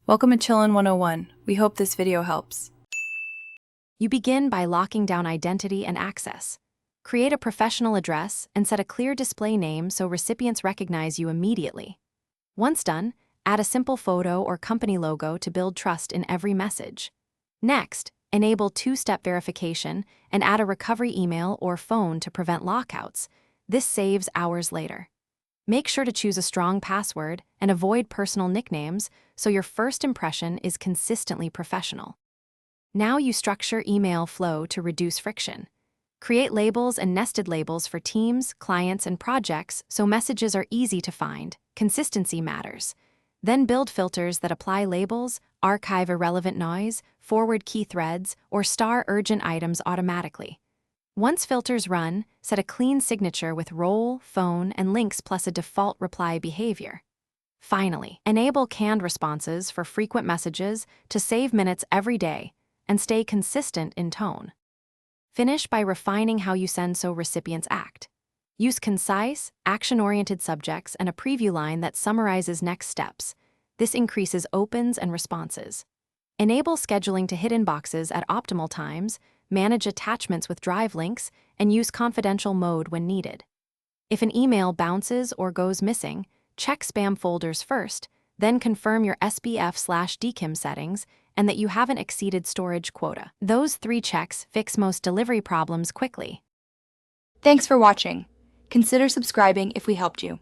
Welcome to Chillin' 101. We hope this video helps. You begin by locking down identity and access. Create a professional address and set a clear display name so recipients recognize you immediately. Once done, add a simple photo or company logo to build trust in every message. Next, enable two-step verification and add a recovery email or phone to prevent lockouts. This saves hours later. Make sure to choose a strong password and avoid personal nicknames so your first impression is consistently professional. Now you structure email flow to reduce friction. Create labels and nested labels for teams, clients, and projects so messages are easy to find. Consistency matters. Then build filters that apply labels, archive irrelevant noise, forward key threads, or star urgent items automatically. Once filters run, set a clean signature with role, phone, and links plus a default reply behavior. Finally, enable canned responses for frequent messages to save minutes every day and stay consistent in tone. Finish by refining how you send so recipients act. Use concise, action-oriented subjects and a preview line that summarizes next steps. This increases opens and responses. Enable scheduling to hit inboxes at optimal times, manage attachments with drive links, and use confidential mode when needed. If an email bounces or goes missing, check spam folders first, then confirm your SBF/DKIM settings and that you haven't exceeded storage quota. Those 3 checks fix most delivery problems quickly. Thanks for watching. Consider subscribing if we helped you.